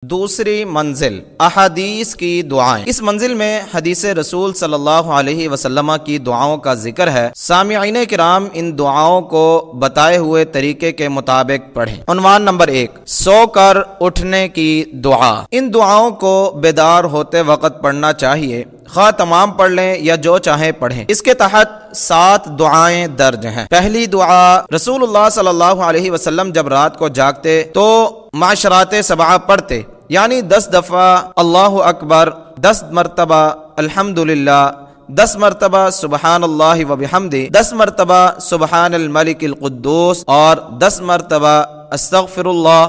دوسری منزل احادیث کی دعائیں۔ اس منزل میں حدیث رسول صلی اللہ علیہ وسلم کی دعاؤں کا ذکر ہے۔ سامعین کرام ان دعاؤں کو بتائے ہوئے طریقے کے مطابق پڑھیں۔ عنوان نمبر 1، سو کر اٹھنے کی دعا۔ ان دعاؤں کو بیدار ہوتے وقت پڑھنا چاہیے، خواہ تمام پڑھ لیں یا جو چاہیں پڑھیں۔ اس کے تحت 7 دعائیں درج ہیں۔ پہلی دعا، رسول اللہ صلی اللہ علیہ وسلم جب رات کو جاگتے تو معاشرات 7 پڑھتے، یعنی 10 دفعہ اللہ اکبر، 10 مرتبہ الحمدللہ، 10 مرتبہ سبحان اللہ و بحمدہ، 10 مرتبہ سبحان الملک القدوس اور 10 مرتبہ استغفر اللہ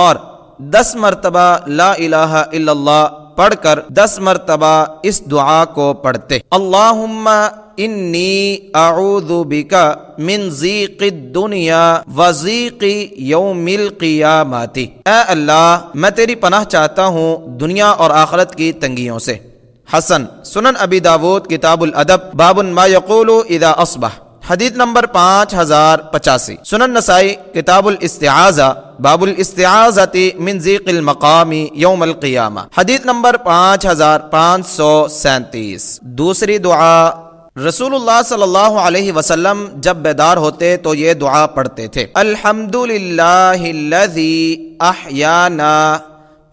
اور 10 مرتبہ لا الہ الا اللہ پڑھ کر 10 مرتبہ اس دعا کو پڑھتے۔ اللہم انی اعوذ بک من ضیق الدنیا و ضیق یوم القیامت۔ اے اللہ، میں تیری پناہ چاہتا ہوں دنیا اور آخرت کی تنگیوں سے۔ حسن، سنن ابی داود کتاب الادب باب ما یقول اذا اصبح، حدیث نمبر 5085۔ سنن نسائی کتاب الاستعاذہ باب الاستعاذۃ من ضیق المقام یوم القیامہ، حدیث نمبر 5537۔ دوسری دعا، رسول اللہ صلی اللہ علیہ وسلم جب بیدار ہوتے تو یہ دعا پڑھتے تھے۔ الحمدللہ الذی احیانا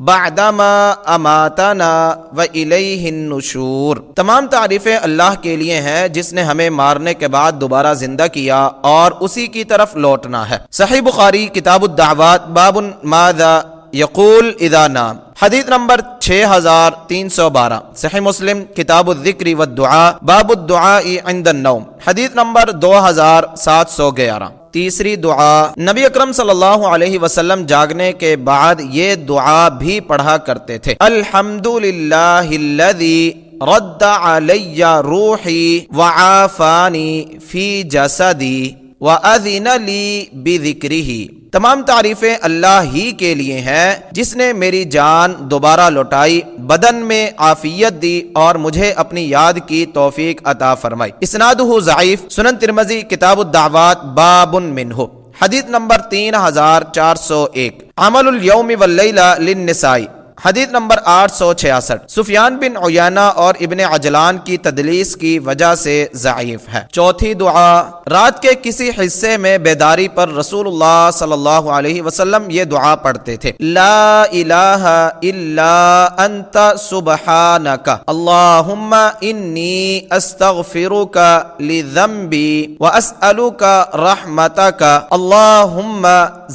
بعدما اماتنا والیہ النشور۔ تمام تعریفیں اللہ کے لیے ہیں جس نے ہمیں مارنے کے بعد دوبارہ زندہ کیا اور اسی کی طرف لوٹنا ہے۔ صحیح بخاری کتاب الدعوات باب ماذا یقول اذا نام، حدیث نمبر 6312۔ صحیح مسلم کتاب الذکر والدعاء باب الدعاء عند النوم، حدیث نمبر 2711۔ تیسری دعا، نبی اکرم صلی اللہ علیہ وسلم جاگنے کے بعد یہ دعا بھی پڑھا کرتے تھے۔ الحمدللہ الذی رد علی روحی وعافانی فی جسدی وَأَذِنَ لِي بِذِكْرِهِ۔ تمام تعریفیں اللہ ہی کے لیے ہیں جس نے میری جان دوبارہ لوٹائی، بدن میں عافیت دی اور مجھے اپنی یاد کی توفیق عطا فرمائی۔ اسنادہ ضعیف، سنن ترمذی کتاب الدعوات باب منہ، حدیث نمبر 3401۔ عمل الیوم واللیلہ للنساء، حدیث نمبر 866۔ سفیان بن عیینہ اور ابن عجلان کی تدلیس کی وجہ سے ضعیف ہے۔ چوتھی دعا، رات کے کسی حصے میں بیداری پر رسول اللہ صلی اللہ علیہ وسلم یہ دعا پڑھتے تھے۔ لا الہ الا انت سبحانک اللہم انی استغفرک لذنبی واسألک رحمتک اللہم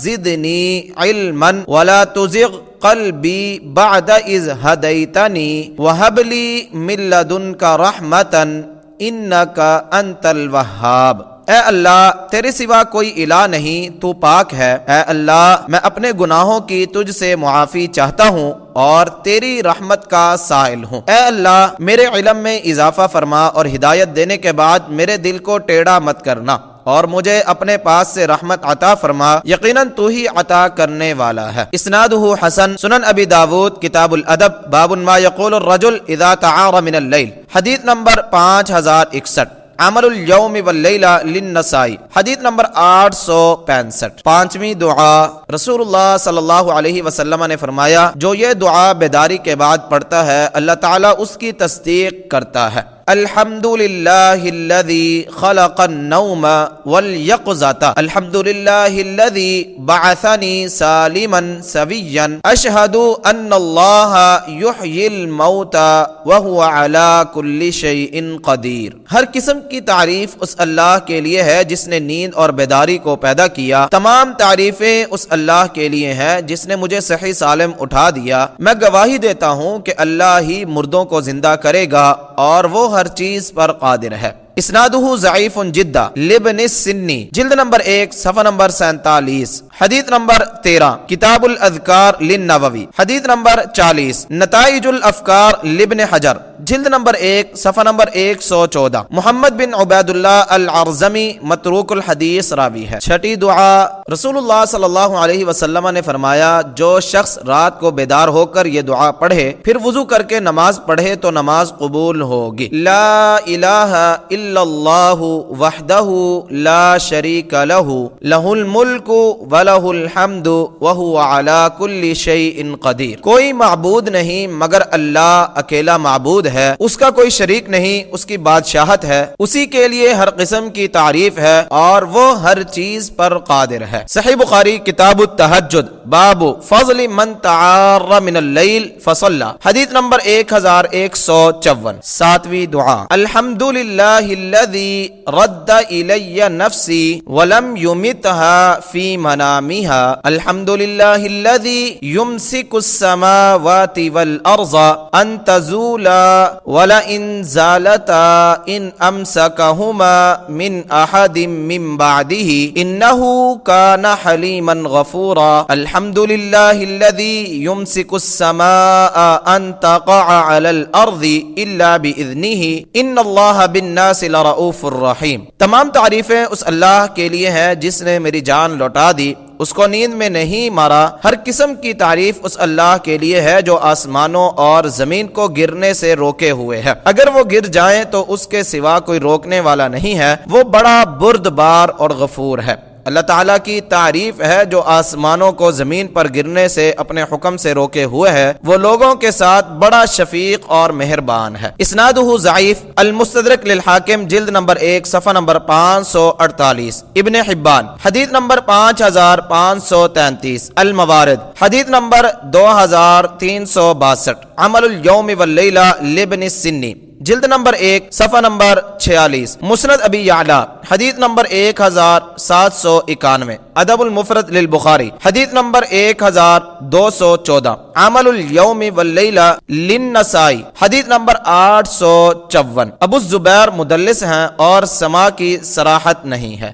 زدنی علما ولا تزغ قلبی بعد اذ ہدیتنی وہب لی من لدنک رحمتا انک انت الوہاب۔ اے اللہ، تیرے سوا کوئی الہ نہیں، تو پاک ہے۔ اے اللہ، میں اپنے گناہوں کی تجھ سے معافی چاہتا ہوں اور تیری رحمت کا سائل ہوں۔ اے اللہ، میرے علم میں اضافہ فرما اور ہدایت دینے کے بعد میرے دل کو ٹیڑھا مت کرنا اور مجھے اپنے پاس سے رحمت عطا فرما، یقیناً تو ہی عطا کرنے والا ہے۔ اسنادہ حسن، سنن ابی داود کتاب الادب باب ما یقول الرجل اذا تعار من اللیل، حدیث نمبر 5061۔ عمل الیوم واللیلہ للنسائی، حدیث نمبر 865۔ پانچویں دعا، رسول اللہ صلی اللہ علیہ وسلم نے فرمایا جو یہ دعا بیداری کے بعد پڑھتا ہے اللہ تعالیٰ اس کی تصدیق کرتا ہے۔ الحمدللہ الذی خلق النوم والیقظۃ، الحمدللہ الذی بعثنی سالما سویا، اشہد ان اللہ یحیی الموتى وہو علی کل شیء قدیر۔ ہر قسم کی تعریف اس اللہ کے لیے ہے جس نے نیند اور بیداری کو پیدا کیا۔ تمام تعریفیں اس اللہ کے لیے ہیں جس نے مجھے صحیح سالم اٹھا دیا۔ میں گواہی دیتا ہوں کہ اللہ ہی مردوں کو زندہ کرے گا اور وہ ہر چیز پر قادر ہے۔ اسنادہ ضعیف جدا لابن السنی، جلد نمبر 1 صفحہ نمبر 47، حدیث نمبر 13، کتاب الاذکار للنووی، حدیث نمبر 40۔ نتائج الافکار لابن حجر، جلد نمبر 1 صفحہ نمبر 114. محمد بن عبید اللہ العرزمی متروک الحدیث راوی ہے. چھٹی دعا رسول اللہ صلی اللہ علیہ وسلم نے فرمایا جو شخص رات کو بیدار ہو کر یہ دعا پڑھے پھر وضو کر کے نماز پڑھے تو نماز قبول ہوگی. لا الہ الا اللہ وحدہ لا شریک لہ لہ الملک ولہ الحمد وہو علی کل شیء قدیر. کوئی معبود نہیں مگر اللہ اکیلا معبود ہے، اس کا کوئی شریک نہیں، اس کی بادشاہت ہے، اسی کے لیے ہر قسم کی تعریف ہے اور وہ ہر چیز پر قادر ہے. صحیح بخاری کتاب التہجد باب فضل من تعار من اللیل فصلی، حدیث نمبر 1154. ساتویں دعا الحمدللہ الذی رد الی نفسی ولم یمتها فی منامها، الحمدللہ الذی یمسک السماوات والارض ان تزولا ولئن زالتا ان امسکہما من احد من بعده انہ کان حلیما غفورا، الحمدللہ الذی یمسک السماء ان تقع علی الارض الا باذنہ ان اللہ بالناس لرؤوف الرحیم. تمام تعریفیں اس اللہ کے لیے ہیں جس نے میری جان لوٹا دی، اس کو نیند میں نہیں مارا. ہر قسم کی تعریف اس اللہ کے لیے ہے جو آسمانوں اور زمین کو گرنے سے روکے ہوئے ہے. اگر وہ گر جائیں تو اس کے سوا کوئی روکنے والا نہیں ہے. وہ بڑا بردبار اور غفور ہے. اللہ تعالیٰ کی تعریف ہے جو آسمانوں کو زمین پر گرنے سے اپنے حکم سے روکے ہوئے ہے. وہ لوگوں کے ساتھ بڑا شفیق اور مہربان ہے. اسنادہ ضعیف. المستدرک للحاکم جلد نمبر 1 صفحہ نمبر 548. ابن حبان حدیث نمبر 5533. الموارد حدیث نمبر 2362. عمل اليوم واللیلہ لابن السنی جلد نمبر 1 صفحہ نمبر 46. مسند ابی یعلا حدیث نمبر 1791. ادب المفرد للبخاری حدیث نمبر 1214. عمل اليوم واللیلہ للنسائی حدیث نمبر 854. ابو الزبیر مدلس ہیں اور سما کی صراحت نہیں ہے.